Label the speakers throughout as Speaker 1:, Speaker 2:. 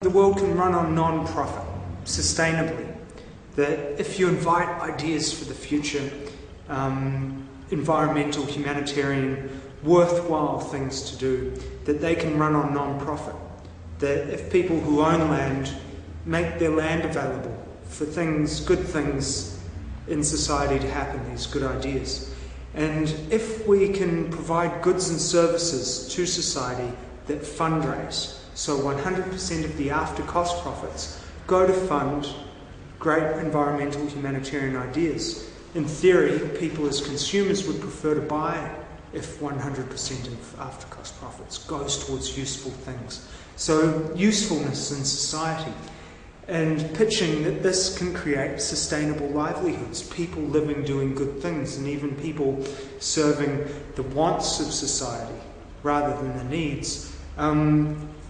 Speaker 1: The world can run on non-profit, sustainably. That if you invite ideas for the future, environmental, humanitarian, worthwhile things to do, that they can run on non-profit. That if people who own land make their land available for things, good things in society to happen, these good ideas. And if we can provide goods and services to society that fundraise, so 100% of the after-cost profits go to fund great environmental humanitarian ideas. In theory, people as consumers would prefer to buy if 100% of after-cost profits goes towards useful things. So usefulness in society, and pitching that this can create sustainable livelihoods, people living doing good things, and even people serving the wants of society rather than the needs.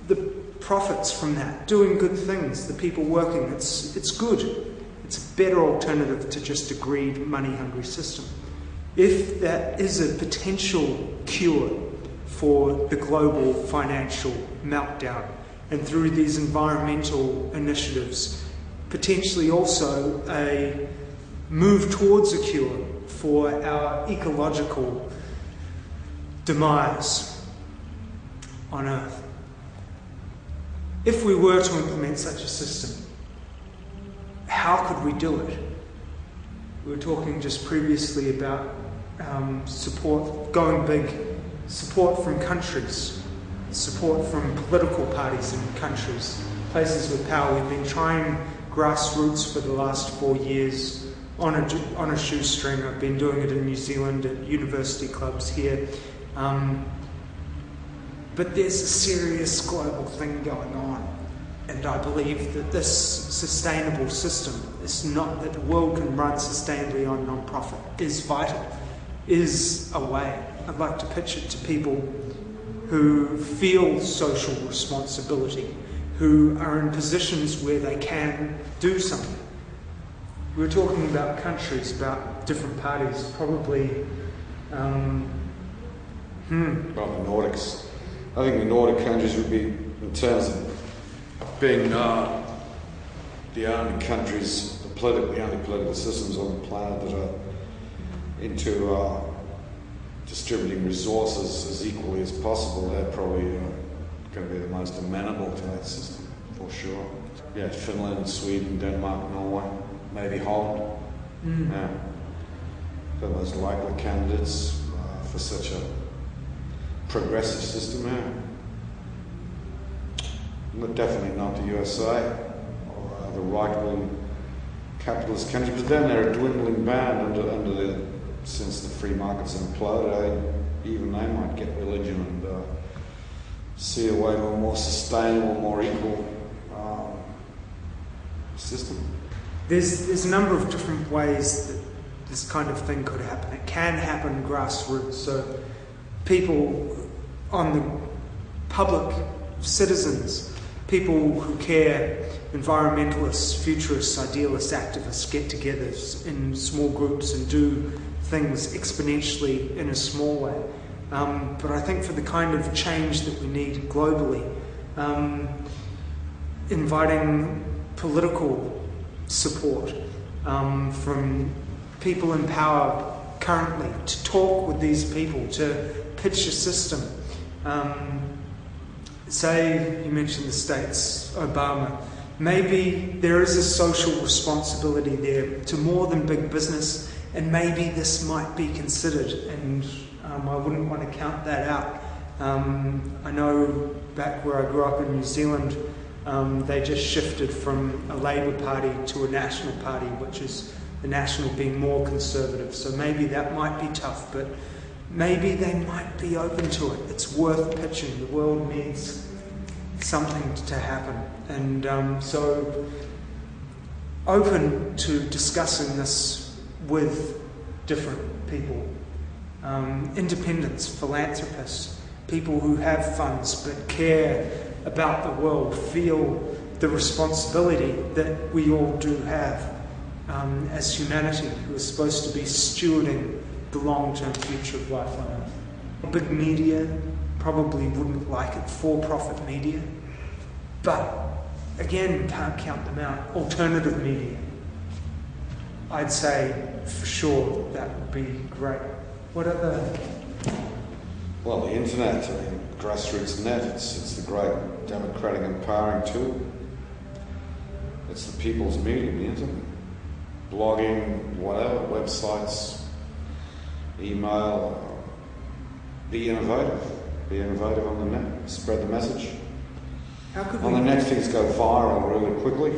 Speaker 1: The profits from that, doing good things, the people working, it's good. It's a better alternative to just a greed, money-hungry system. If that is a potential cure for the global financial meltdown, and through these environmental initiatives, potentially also a move towards a cure for our ecological demise on Earth. If we were to implement such a system, how could we do it? We were talking just previously about support, going big, support from countries, support from political parties in countries, places with power. We've been trying grassroots for the last 4 years on a shoestring. I've been doing it in New Zealand at university clubs here. But there's a serious global thing going on. And I believe that this sustainable system, it's not that the world can run sustainably on non-profit, is vital, is a way. I'd like to pitch it to people who feel social responsibility, who are in positions where they can do something. We were talking about countries, about different parties, probably...
Speaker 2: About the Nordics. I think the Nordic countries would be, in terms of being the only countries, the only political systems on the planet that are into distributing resources as equally as possible, they're probably going to be the most amenable to that system, for sure. Yeah, Finland, Sweden, Denmark, Norway, maybe Holland. Yeah. They're the most likely candidates for such a progressive system, yeah. But definitely not the USA or the right-wing capitalist countries. But then they're a dwindling band since the free markets imploded. Even they might get religion and see a way to a more sustainable, more equal system.
Speaker 1: There's a number of different ways that this kind of thing could happen. It can happen grassroots, so people on the public, citizens, people who care, environmentalists, futurists, idealists, activists get together in small groups and do things exponentially in a small way. But I think for the kind of change that we need globally, inviting political support from people in power currently to talk with these people, to pitch a system. Say you mentioned the States, Obama. Maybe there is a social responsibility there to more than big business, and maybe this might be considered, and I wouldn't want to count that out. I know back where I grew up in New Zealand, they just shifted from a Labour Party to a National Party, which is the National being more conservative. So maybe that might be tough, but maybe they might be open to it. It's worth pitching. The world needs something to happen. And so open to discussing this with different people. Independents, philanthropists, people who have funds but care about the world, feel the responsibility that we all do have as humanity, who are supposed to be stewarding the long-term future of life on Earth. Big media probably wouldn't like it, for-profit media, but again, can't count them out. Alternative media. I'd say for sure that would be great. What other?
Speaker 2: Well, the internet, I mean, grassroots net, it's the great democratic empowering tool. It's the people's medium, the internet. Blogging, whatever, websites, email. Be innovative. Be innovative on the net. Spread the message.
Speaker 1: How could
Speaker 2: on the net, things go viral really quickly.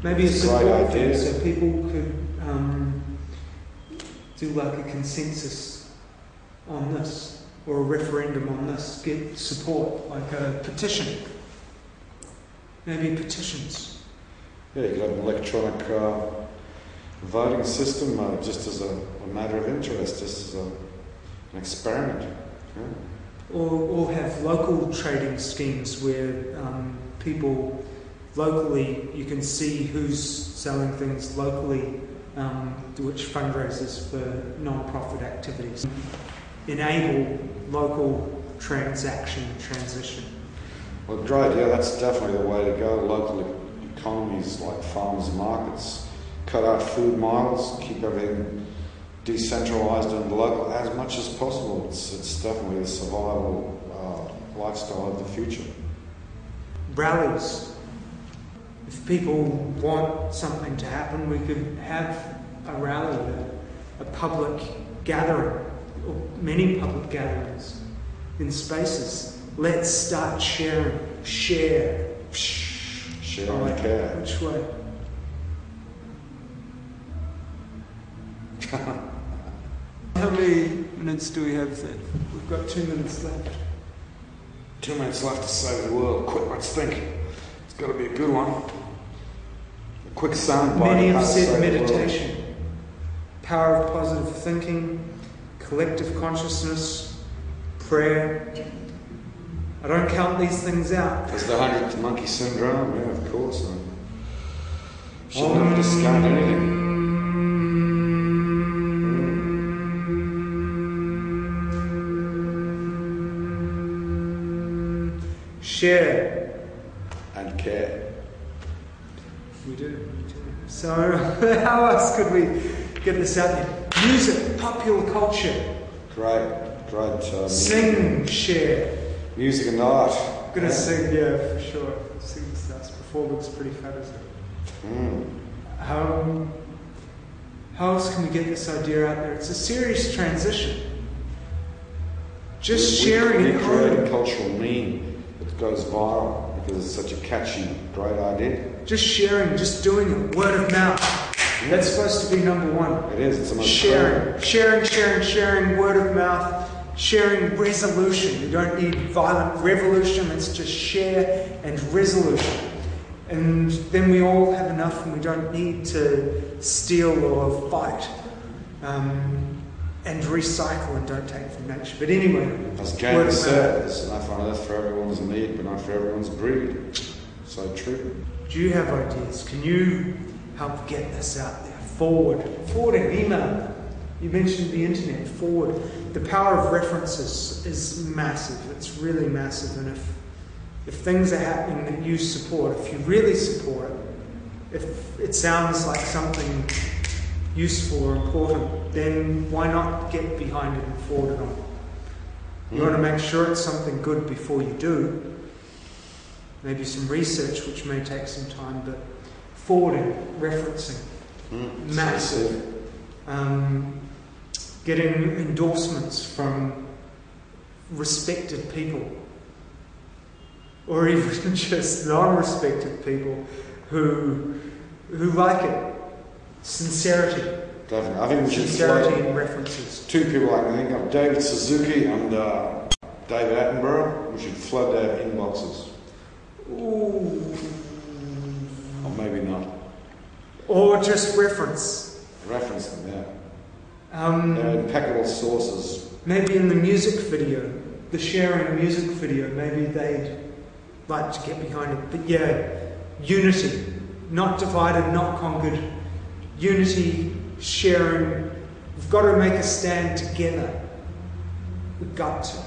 Speaker 1: Maybe it's a
Speaker 2: great
Speaker 1: good
Speaker 2: idea.
Speaker 1: thing, so people could do like a consensus on this, or a referendum on this, get support, like a petition. Maybe petitions.
Speaker 2: Yeah, you could have an electronic voting system just as a matter of interest, just as an experiment. Yeah.
Speaker 1: Or have local trading schemes where people locally, you can see who's selling things locally, which fundraisers for non-profit activities. Enable local transition.
Speaker 2: Well, great, yeah, that's definitely the way to go. Local economies like farmers markets, cut out food miles, keep everything decentralised and local as much as possible. It's definitely a survival lifestyle of the future.
Speaker 1: Rallies. If people want something to happen, we could have a rally, a public gathering, or many public gatherings in spaces. Let's start sharing. Share and care. Which way? How many minutes do we have then? We've got 2 minutes left.
Speaker 2: 2 minutes left to save the world. Quick, let's think. It's got to be a good one. A quick soundbite.
Speaker 1: Many have said meditation, power of positive thinking, collective consciousness, prayer. I don't count these things out.
Speaker 2: There's the 100th monkey syndrome, yeah, of course. Should never discount anything.
Speaker 1: Share.
Speaker 2: And care.
Speaker 1: We do. So, how else could we get this out there? Music, popular culture.
Speaker 2: Great.
Speaker 1: Sing, share.
Speaker 2: Music and art.
Speaker 1: Gonna sing, yeah, for sure. Sing stuff. Performance pretty fat, isn't it? How else can we get this idea out there? It's a serious transition. Just sharing it.
Speaker 2: We create a cultural meme that goes viral because it's such a catchy, great idea.
Speaker 1: Just sharing, just doing it, word of mouth. That's supposed to be number one.
Speaker 2: It is. It's the most
Speaker 1: sharing, word of mouth. Sharing resolution. You don't need violent revolution, it's just share and resolution. And then we all have enough and we don't need to steal or fight. And recycle and don't take from nature. But anyway,
Speaker 2: as Gandhi said, there's enough on earth for everyone's need, but not for everyone's greed. So true.
Speaker 1: Do you have ideas? Can you help get this out there? Forwarding, email. You mentioned the internet, forward. The power of references is massive. It's really massive. And if things are happening that you support, if you really support it, if it sounds like something useful or important, then why not get behind it and forward it on? You want to make sure it's something good before you do. Maybe some research, which may take some time, but forwarding, referencing, massive. Getting endorsements from respected people, or even just non-respected people who like it. Sincerity.
Speaker 2: Definitely. I think we should
Speaker 1: sincerity in references.
Speaker 2: Two people I can think of, David Suzuki and David Attenborough. We should flood their inboxes.
Speaker 1: Ooh.
Speaker 2: Or maybe not.
Speaker 1: Or just reference.
Speaker 2: Reference them, yeah. They're impeccable sources.
Speaker 1: Maybe in the music video, the sharing music video, maybe they'd like to get behind it. But yeah, unity. Not divided, not conquered. Unity, sharing. We've got to make a stand together. We've got to.